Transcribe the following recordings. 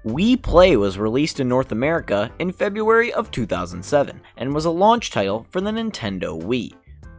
Wii Play was released in North America in February of 2007 and was a launch title for the Nintendo Wii.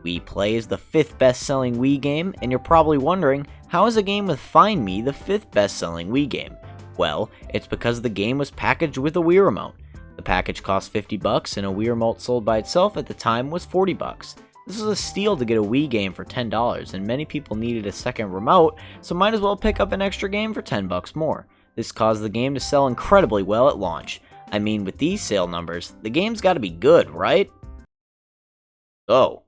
Wii Play is the 5th best-selling Wii game, and you're probably wondering, how is a game with Find Me the 5th best-selling Wii game? Well, it's because the game was packaged with a Wii Remote. The package cost $50 and a Wii Remote sold by itself at the time was $40. This was a steal to get a Wii game for $10, and many people needed a second remote, so might as well pick up an extra game for $10 more. This caused the game to sell incredibly well at launch. I mean, with these sale numbers, the game's gotta be good, right? Oh.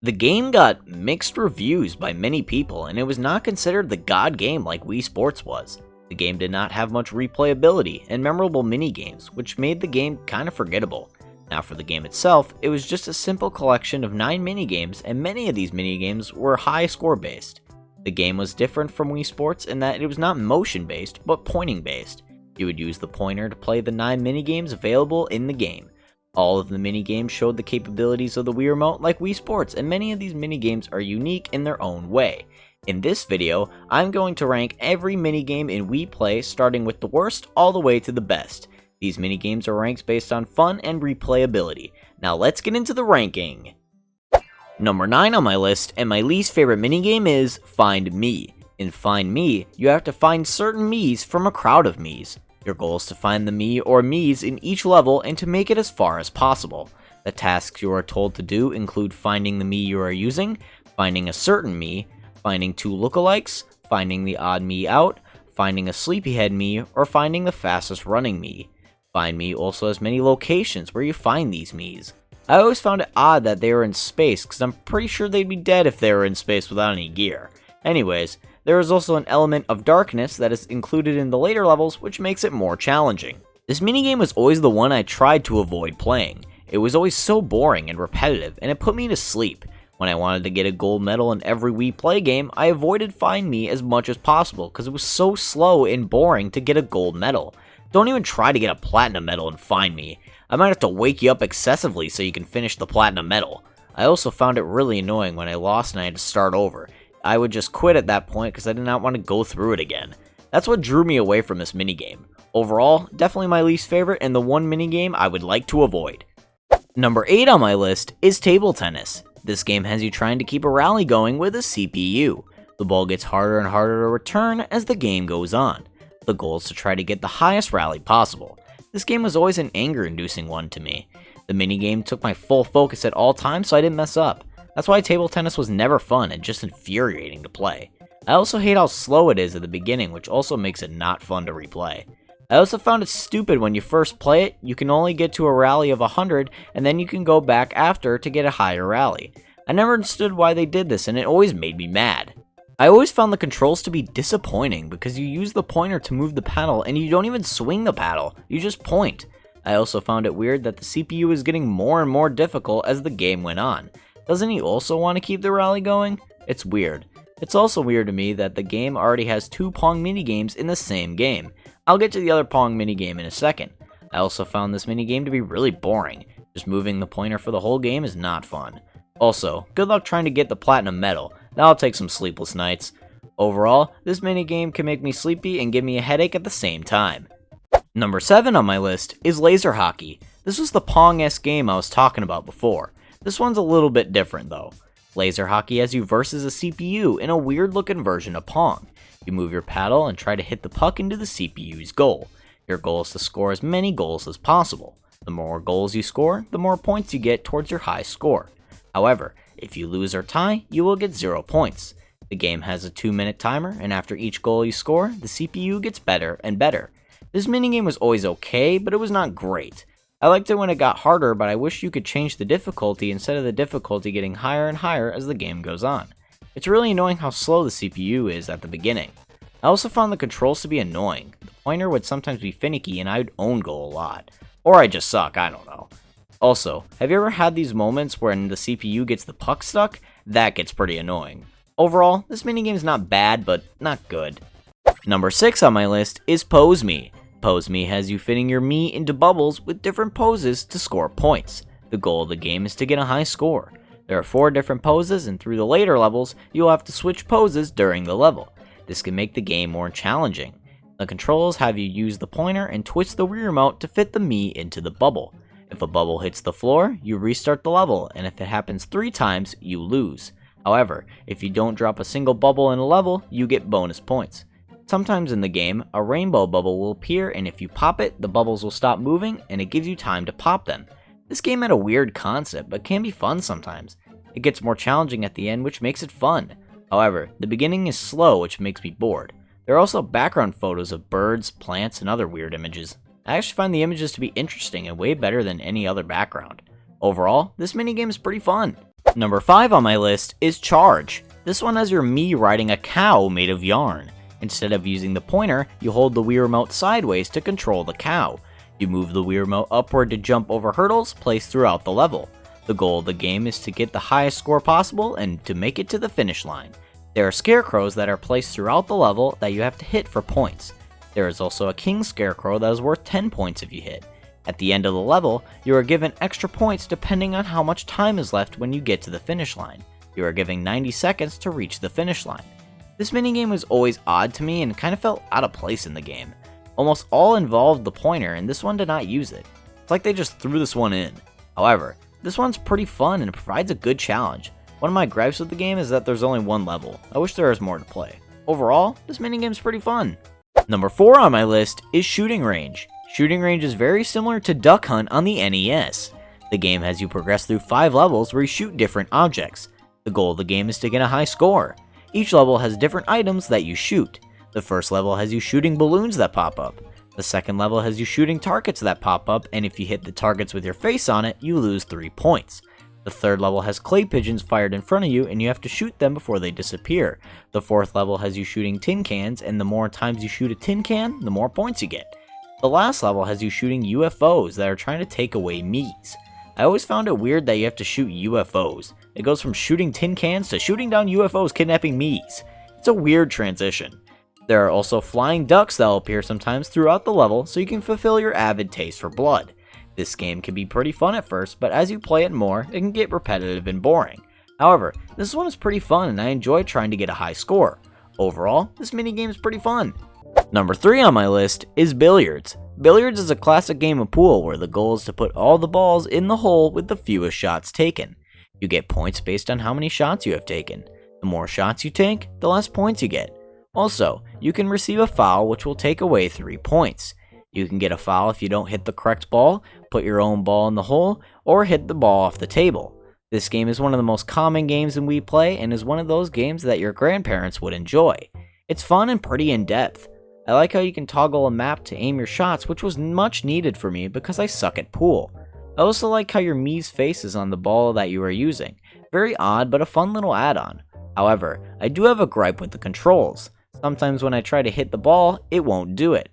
The game got mixed reviews by many people, and it was not considered the god game like Wii Sports was. The game did not have much replayability and memorable minigames, which made the game kinda forgettable. Now for the game itself, it was just a simple collection of 9 minigames, and many of these minigames were high score based. The game was different from Wii Sports in that it was not motion based, but pointing based. You would use the pointer to play the 9 minigames available in the game. All of the minigames showed the capabilities of the Wii Remote like Wii Sports, and many of these minigames are unique in their own way. In this video, I'm going to rank every minigame in Wii Play starting with the worst all the way to the best. These minigames are ranked based on fun and replayability. Now let's get into the ranking. Number 9 on my list, and my least favorite minigame, is Find Me. In Find Me, you have to find certain Miis from a crowd of Miis. Your goal is to find the Mii or Miis in each level and to make it as far as possible. The tasks you are told to do include finding the Mii you are using, finding a certain Mii, finding 2 lookalikes, finding the odd Mii out, finding a sleepyhead Mii, or finding the fastest running Mii. Find Me also has many locations where you find these Miis. I always found it odd that they were in space, because I'm pretty sure they'd be dead if they were in space without any gear. Anyways, there is also an element of darkness that is included in the later levels, which makes it more challenging. This minigame was always the one I tried to avoid playing. It was always so boring and repetitive, and it put me to sleep. When I wanted to get a gold medal in every Wii Play game, I avoided Find Me as much as possible, because it was so slow and boring to get a gold medal. Don't even try to get a platinum medal in Find Me. I might have to wake you up excessively so you can finish the platinum medal. I also found it really annoying when I lost and I had to start over. I would just quit at that point because I did not want to go through it again. That's what drew me away from this minigame. Overall, definitely my least favorite and the one minigame I would like to avoid. Number 8 on my list is Table Tennis. This game has you trying to keep a rally going with a CPU. The ball gets harder and harder to return as the game goes on. The goal is to try to get the highest rally possible. This game was always an anger-inducing one to me. The minigame took my full focus at all times so I didn't mess up. That's why table tennis was never fun and just infuriating to play. I also hate how slow it is at the beginning, which also makes it not fun to replay. I also found it stupid when you first play it, you can only get to a rally of 100 and then you can go back after to get a higher rally. I never understood why they did this and it always made me mad. I always found the controls to be disappointing because you use the pointer to move the paddle and you don't even swing the paddle, you just point. I also found it weird that the CPU was getting more and more difficult as the game went on. Doesn't he also want to keep the rally going? It's weird. It's also weird to me that the game already has 2 Pong minigames in the same game. I'll get to the other Pong minigame in a second. I also found this minigame to be really boring. Just moving the pointer for the whole game is not fun. Also, good luck trying to get the platinum medal. That'll take some sleepless nights. Overall, this minigame can make me sleepy and give me a headache at the same time. Number 7 on my list is Laser Hockey. This was the Pong-esque game I was talking about before. This one's a little bit different though. Laser Hockey has you versus a CPU in a weird looking version of Pong. You move your paddle and try to hit the puck into the CPU's goal. Your goal is to score as many goals as possible. The more goals you score, the more points you get towards your high score. However, if you lose or tie, you will get 0 points. The game has a 2-minute timer, and after each goal you score, the CPU gets better and better. This minigame was always okay, but it was not great. I liked it when it got harder, but I wish you could change the difficulty instead of the difficulty getting higher and higher as the game goes on. It's really annoying how slow the CPU is at the beginning. I also found the controls to be annoying. The pointer would sometimes be finicky and I'd own goal a lot. Or I just suck, I don't know. Also, have you ever had these moments when the CPU gets the puck stuck? That gets pretty annoying. Overall, this minigame is not bad, but not good. Number 6 on my list is Pose Me. Pose Me has you fitting your Mii into bubbles with different poses to score points. The goal of the game is to get a high score. There are 4 different poses, and through the later levels, you'll have to switch poses during the level. This can make the game more challenging. The controls have you use the pointer and twist the Wii remote to fit the Mii into the bubble. If a bubble hits the floor, you restart the level, and if it happens 3 times, you lose. However, if you don't drop a single bubble in a level, you get bonus points. Sometimes in the game, a rainbow bubble will appear, and if you pop it, the bubbles will stop moving, and it gives you time to pop them. This game had a weird concept, but can be fun sometimes. It gets more challenging at the end, which makes it fun. However, the beginning is slow, which makes me bored. There are also background photos of birds, plants, and other weird images. I actually find the images to be interesting and way better than any other background. Overall, this minigame is pretty fun. Number 5 on my list is Charge. This one has your Mii riding a cow made of yarn. Instead of using the pointer, you hold the Wii remote sideways to control the cow. You move the Wii remote upward to jump over hurdles placed throughout the level. The goal of the game is to get the highest score possible and to make it to the finish line. There are scarecrows that are placed throughout the level that you have to hit for points. There is also a king scarecrow that is worth 10 points if you hit. At the end of the level, you are given extra points depending on how much time is left when you get to the finish line. You are given 90 seconds to reach the finish line. This minigame was always odd to me and kind of felt out of place in the game. Almost all involved the pointer, and this one did not use it. It's like they just threw this one in. However, this one's pretty fun and provides a good challenge. One of my gripes with the game is that there's only one level. I wish there was more to play. Overall, this minigame is pretty fun. Number 4 on my list is Shooting Range. Shooting Range is very similar to Duck Hunt on the NES. The game has you progress through 5 levels where you shoot different objects. The goal of the game is to get a high score. Each level has different items that you shoot. The first level has you shooting balloons that pop up. The second level has you shooting targets that pop up, and if you hit the targets with your face on it, you lose 3 points. The third level has clay pigeons fired in front of you, and you have to shoot them before they disappear. The fourth level has you shooting tin cans, and the more times you shoot a tin can, the more points you get. The last level has you shooting UFOs that are trying to take away Mii's. I always found it weird that you have to shoot UFOs. It goes from shooting tin cans to shooting down UFOs kidnapping Mii's. It's a weird transition. There are also flying ducks that will appear sometimes throughout the level, so you can fulfill your avid taste for blood. This game can be pretty fun at first, but as you play it more, it can get repetitive and boring. However, this one is pretty fun and I enjoy trying to get a high score. Overall, this minigame is pretty fun. Number 3 on my list is Billiards. Billiards is a classic game of pool where the goal is to put all the balls in the hole with the fewest shots taken. You get points based on how many shots you have taken. The more shots you take, the less points you get. Also, you can receive a foul which will take away 3 points. You can get a foul if you don't hit the correct ball, put your own ball in the hole, or hit the ball off the table. This game is one of the most common games in Wii Play and is one of those games that your grandparents would enjoy. It's fun and pretty in-depth. I like how you can toggle a map to aim your shots, which was much needed for me because I suck at pool. I also like how your Mii's face is on the ball that you are using. Very odd, but a fun little add-on. However, I do have a gripe with the controls. Sometimes when I try to hit the ball, it won't do it.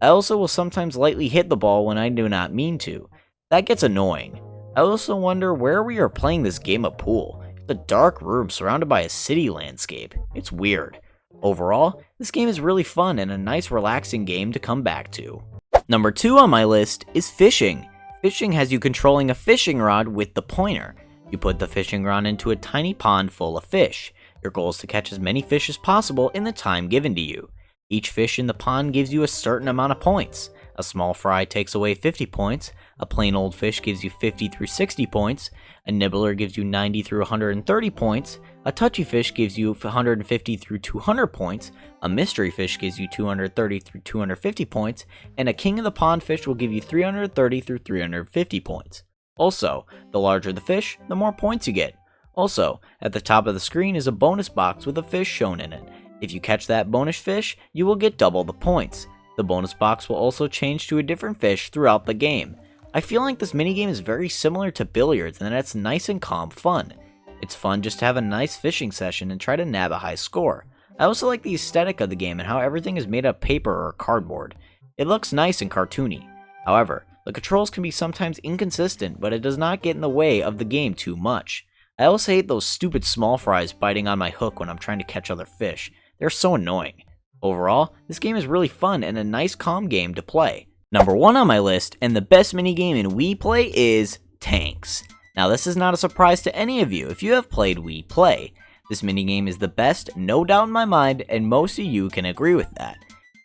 I also will sometimes lightly hit the ball when I do not mean to. That gets annoying. I also wonder where we are playing this game of pool. It's a dark room surrounded by a city landscape. It's weird. Overall, this game is really fun and a nice relaxing game to come back to. Number 2 on my list is Fishing. Fishing has you controlling a fishing rod with the pointer. You put the fishing rod into a tiny pond full of fish. Your goal is to catch as many fish as possible in the time given to you. Each fish in the pond gives you a certain amount of points. A small fry takes away 50 points, a plain old fish gives you 50 through 60 points, a nibbler gives you 90 through 130 points, a touchy fish gives you 150 through 200 points, a mystery fish gives you 230 through 250 points, and a king of the pond fish will give you 330 through 350 points. Also, the larger the fish, the more points you get. Also, at the top of the screen is a bonus box with a fish shown in it. If you catch that bonus fish, you will get double the points. The bonus box will also change to a different fish throughout the game. I feel like this minigame is very similar to Billiards and that it's nice and calm fun. It's fun just to have a nice fishing session and try to nab a high score. I also like the aesthetic of the game and how everything is made of paper or cardboard. It looks nice and cartoony. However, the controls can be sometimes inconsistent, but it does not get in the way of the game too much. I also hate those stupid small fries biting on my hook when I'm trying to catch other fish. They're so annoying. Overall, this game is really fun and a nice calm game to play. Number 1 on my list, and the best minigame in Wii Play, is Tanks. Now this is not a surprise to any of you if you have played Wii Play. This minigame is the best, no doubt in my mind, and most of you can agree with that.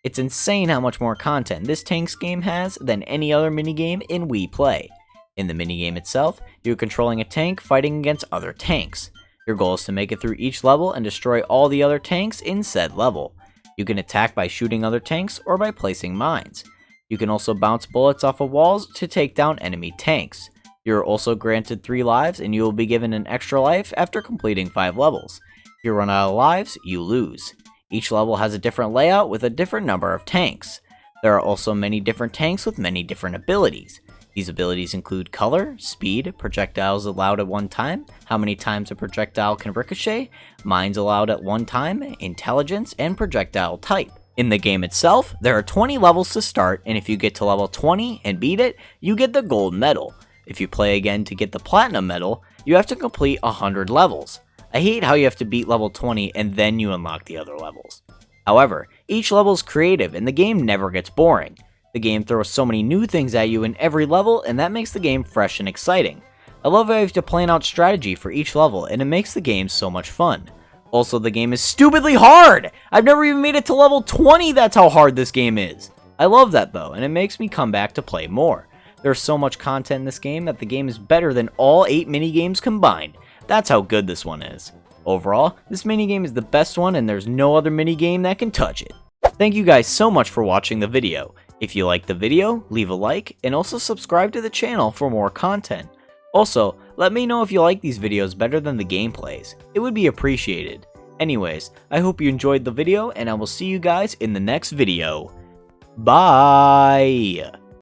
It's insane how much more content this tanks game has than any other minigame in Wii Play. In the minigame itself, you're controlling a tank fighting against other tanks. Your goal is to make it through each level and destroy all the other tanks in said level. You can attack by shooting other tanks or by placing mines. You can also bounce bullets off of walls to take down enemy tanks. You are also granted 3 lives and you will be given an extra life after completing 5 levels. If you run out of lives, you lose. Each level has a different layout with a different number of tanks. There are also many different tanks with many different abilities. These abilities include color, speed, projectiles allowed at one time, how many times a projectile can ricochet, mines allowed at one time, intelligence, and projectile type. In the game itself, there are 20 levels to start, and if you get to level 20 and beat it, you get the gold medal. If you play again to get the platinum medal, you have to complete 100 levels. I hate how you have to beat level 20 and then you unlock the other levels. However, each level is creative and the game never gets boring. The game throws so many new things at you in every level, and that makes the game fresh and exciting. I love how you have to plan out strategy for each level, and it makes the game so much fun. Also, the game is stupidly hard! I've never even made it to level 20, that's how hard this game is! I love that though, and it makes me come back to play more. There's so much content in this game that the game is better than all 8 minigames combined. That's how good this one is. Overall, this minigame is the best one and there's no other minigame that can touch it. Thank you guys so much for watching the video. If you liked the video, leave a like, and also subscribe to the channel for more content. Also, let me know if you like these videos better than the gameplays. It would be appreciated. Anyways, I hope you enjoyed the video, and I will see you guys in the next video. Bye!